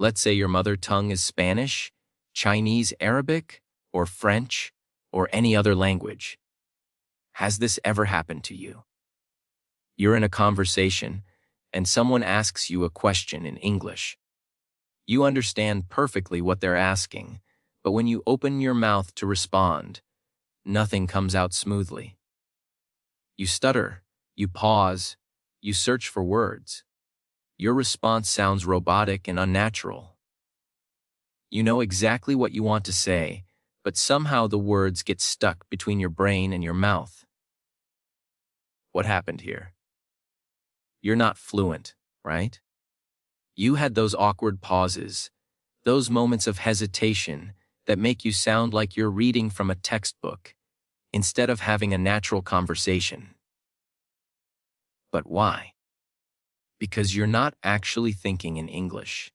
Let's say your mother tongue is Spanish, Chinese, Arabic, or French, or any other language. Has this ever happened to you? You're in a conversation, and someone asks you a question in English. You understand perfectly what they're asking, but when you open your mouth to respond, nothing comes out smoothly. You stutter, you pause, you search for words. Your response sounds robotic and unnatural. You know exactly what you want to say, but somehow the words get stuck between your brain and your mouth. What happened here? You're not fluent, right? You had those awkward pauses, those moments of hesitation that make you sound like you're reading from a textbook instead of having a natural conversation. But why? Because you're not actually thinking in English.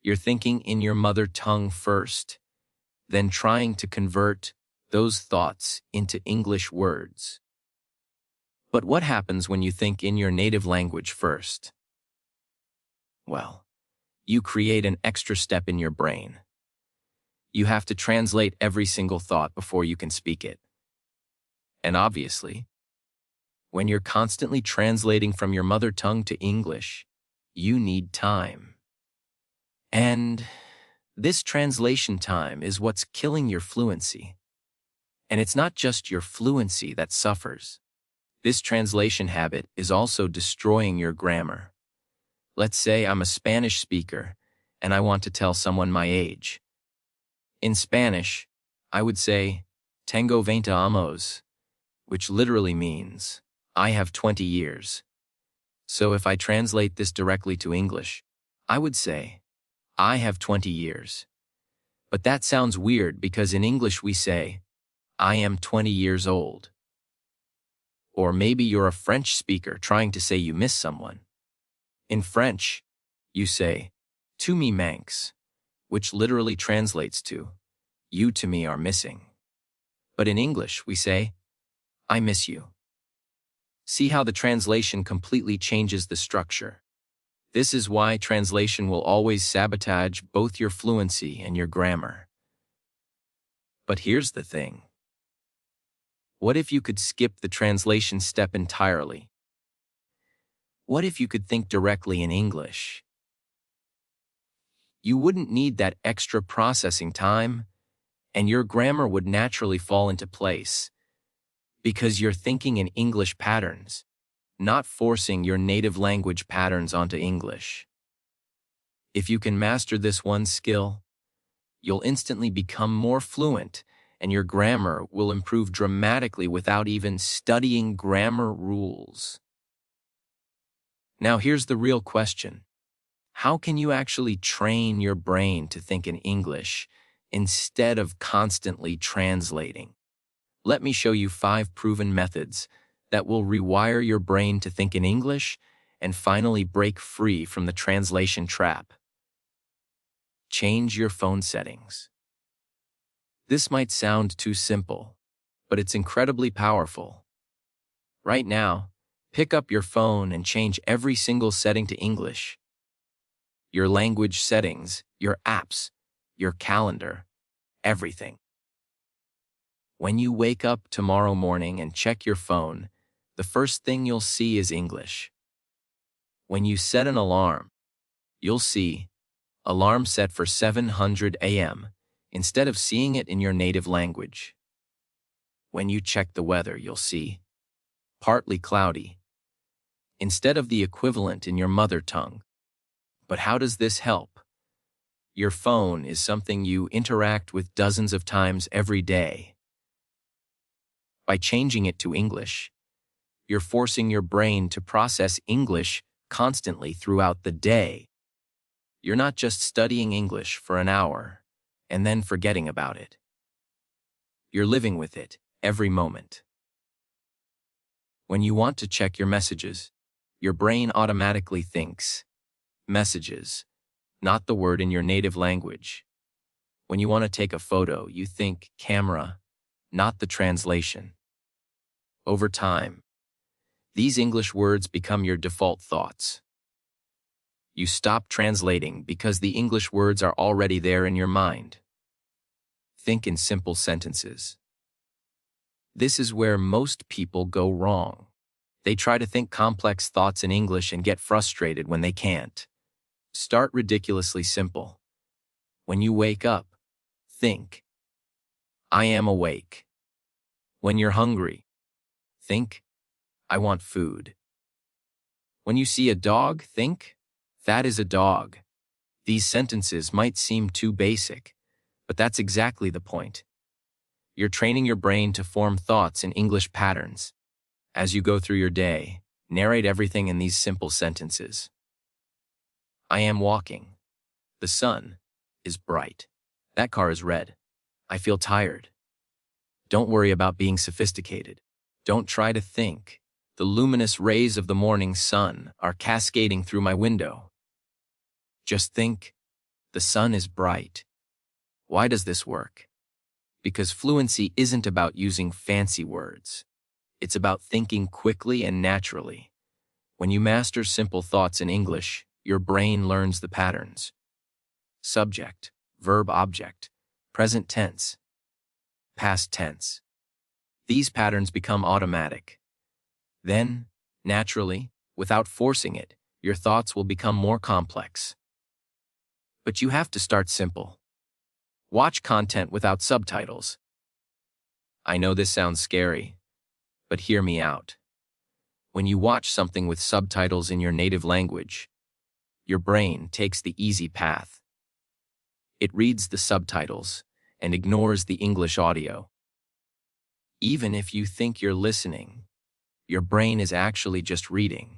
You're thinking in your mother tongue first, then trying to convert those thoughts into English words. But what happens when you think in your native language first? Well, you create an extra step in your brain. You have to translate every single thought before you can speak it. And obviously, when you're constantly translating from your mother tongue to English, you need time. And this translation time is what's killing your fluency. And it's not just your fluency that suffers. This translation habit is also destroying your grammar. Let's say I'm a Spanish speaker and I want to tell someone my age. In Spanish, I would say, tengo 20 años, which literally means, I have 20 years. So if I translate this directly to English, I would say, I have 20 years. But that sounds weird because in English we say, I am 20 years old. Or maybe you're a French speaker trying to say you miss someone. In French, you say, tu me manques, which literally translates to, you to me are missing. But in English, we say, I miss you. See how the translation completely changes the structure. This is why translation will always sabotage both your fluency and your grammar. But here's the thing. What if you could skip the translation step entirely? What if you could think directly in English? You wouldn't need that extra processing time, and your grammar would naturally fall into place because you're thinking in English patterns, not forcing your native language patterns onto English. If you can master this one skill, you'll instantly become more fluent, and your grammar will improve dramatically without even studying grammar rules. Now here's the real question. How can you actually train your brain to think in English instead of constantly translating? Let me show you 5 proven methods that will rewire your brain to think in English and finally break free from the translation trap. Change your phone settings. This might sound too simple, but it's incredibly powerful. Right now, pick up your phone and change every single setting to English. Your language settings, your apps, your calendar, everything. When you wake up tomorrow morning and check your phone, the first thing you'll see is English. When you set an alarm, you'll see alarm set for 7:00 a.m. instead of seeing it in your native language. When you check the weather, you'll see partly cloudy instead of the equivalent in your mother tongue. But how does this help? Your phone is something you interact with dozens of times every day. By changing it to English, you're forcing your brain to process English constantly throughout the day. You're not just studying English for an hour and then forgetting about it. You're living with it every moment. When you want to check your messages, your brain automatically thinks, messages, not the word in your native language. When you want to take a photo, you think camera, not the translation. Over time, these English words become your default thoughts. You stop translating because the English words are already there in your mind. Think in simple sentences. This is where most people go wrong. They try to think complex thoughts in English and get frustrated when they can't. Start ridiculously simple. When you wake up, think, I am awake. When you're hungry, think, I want food. When you see a dog, think, that is a dog. These sentences might seem too basic, but that's exactly the point. You're training your brain to form thoughts in English patterns. As you go through your day, narrate everything in these simple sentences. I am walking. The sun is bright. That car is red. I feel tired. Don't worry about being sophisticated. Don't try to think. The luminous rays of the morning sun are cascading through my window. Just think, the sun is bright. Why does this work? Because fluency isn't about using fancy words. It's about thinking quickly and naturally. When you master simple thoughts in English, your brain learns the patterns. Subject, verb, object, present tense, past tense. These patterns become automatic. Then, naturally, without forcing it, your thoughts will become more complex. But you have to start simple. Watch content without subtitles. I know this sounds scary, but hear me out. When you watch something with subtitles in your native language, your brain takes the easy path. It reads the subtitles and ignores the English audio. Even if you think you're listening, your brain is actually just reading.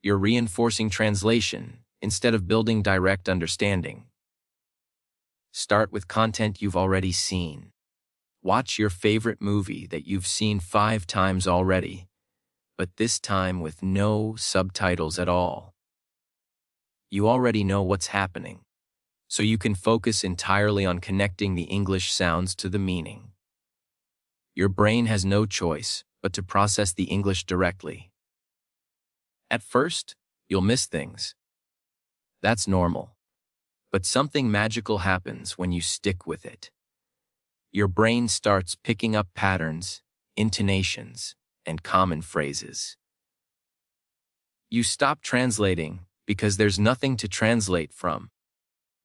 You're reinforcing translation instead of building direct understanding. Start with content you've already seen. Watch your favorite movie that you've seen 5 times already, but this time with no subtitles at all. You already know what's happening, so you can focus entirely on connecting the English sounds to the meaning. Your brain has no choice but to process the English directly. At first, you'll miss things. That's normal. But something magical happens when you stick with it. Your brain starts picking up patterns, intonations, and common phrases. You stop translating because there's nothing to translate from.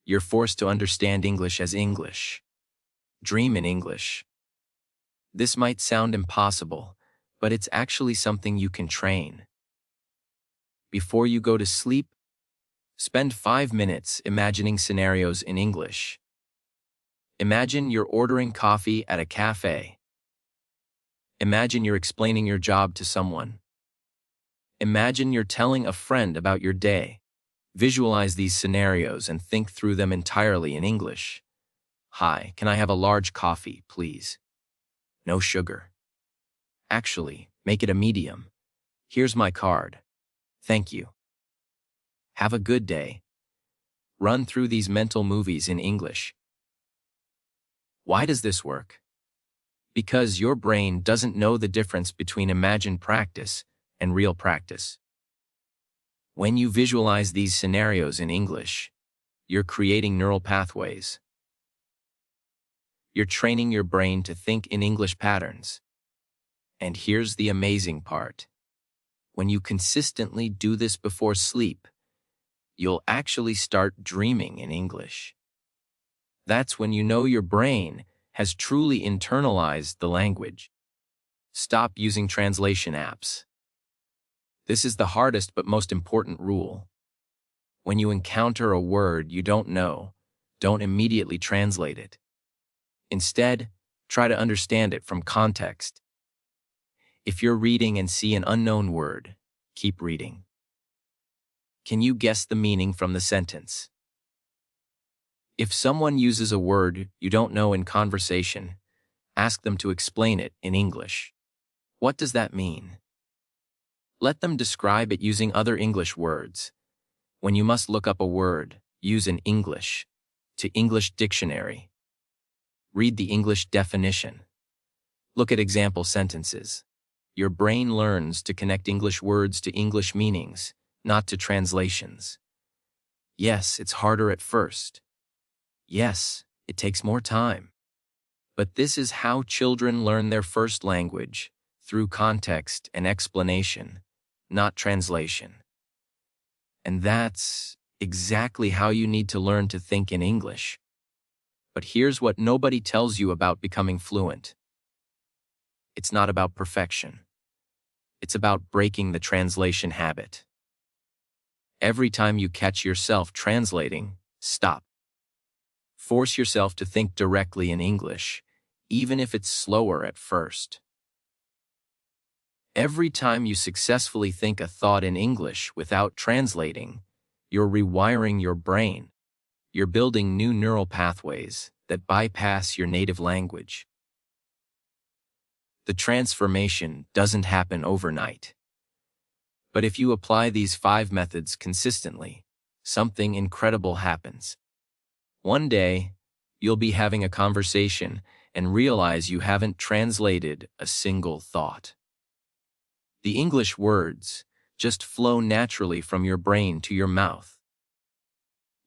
You're forced to understand English as English. Dream in English. This might sound impossible, but it's actually something you can train. Before you go to sleep, spend 5 minutes imagining scenarios in English. Imagine you're ordering coffee at a cafe. Imagine you're explaining your job to someone. Imagine you're telling a friend about your day. Visualize these scenarios and think through them entirely in English. Hi, can I have a large coffee, please? No sugar. Actually, make it a medium. Here's my card. Thank you. Have a good day. Run through these mental movies in English. Why does this work? Because your brain doesn't know the difference between imagined practice and real practice. When you visualize these scenarios in English, you're creating neural pathways. You're training your brain to think in English patterns. And here's the amazing part. When you consistently do this before sleep, you'll actually start dreaming in English. That's when you know your brain has truly internalized the language. Stop using translation apps. This is the hardest but most important rule. When you encounter a word you don't know, don't immediately translate it. Instead, try to understand it from context. If you're reading and see an unknown word, keep reading. Can you guess the meaning from the sentence? If someone uses a word you don't know in conversation, ask them to explain it in English. What does that mean? Let them describe it using other English words. When you must look up a word, use an English to English dictionary. Read the English definition. Look at example sentences. Your brain learns to connect English words to English meanings, not to translations. Yes, it's harder at first. Yes, it takes more time. But this is how children learn their first language, through context and explanation, not translation. And that's exactly how you need to learn to think in English. But here's what nobody tells you about becoming fluent. It's not about perfection. It's about breaking the translation habit. Every time you catch yourself translating, stop. Force yourself to think directly in English, even if it's slower at first. Every time you successfully think a thought in English without translating, you're rewiring your brain. You're building new neural pathways that bypass your native language. The transformation doesn't happen overnight. But if you apply these 5 methods consistently, something incredible happens. One day, you'll be having a conversation and realize you haven't translated a single thought. The English words just flow naturally from your brain to your mouth.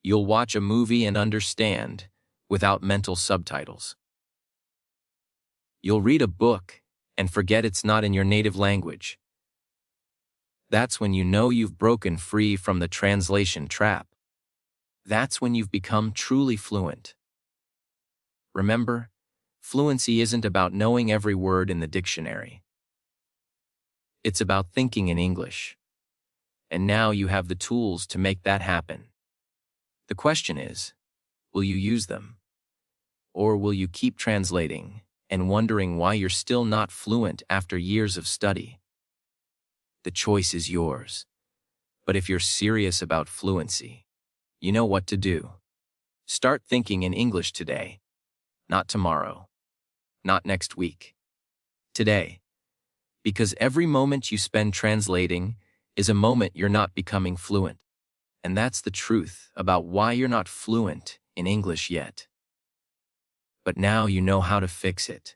You'll watch a movie and understand without mental subtitles. You'll read a book and forget it's not in your native language. That's when you know you've broken free from the translation trap. That's when you've become truly fluent. Remember, fluency isn't about knowing every word in the dictionary. It's about thinking in English. And now you have the tools to make that happen. The question is, will you use them? Or will you keep translating and wondering why you're still not fluent after years of study? The choice is yours. But if you're serious about fluency, you know what to do. Start thinking in English today, not tomorrow, not next week. Today. Because every moment you spend translating is a moment you're not becoming fluent. And that's the truth about why you're not fluent in English yet. But now you know how to fix it.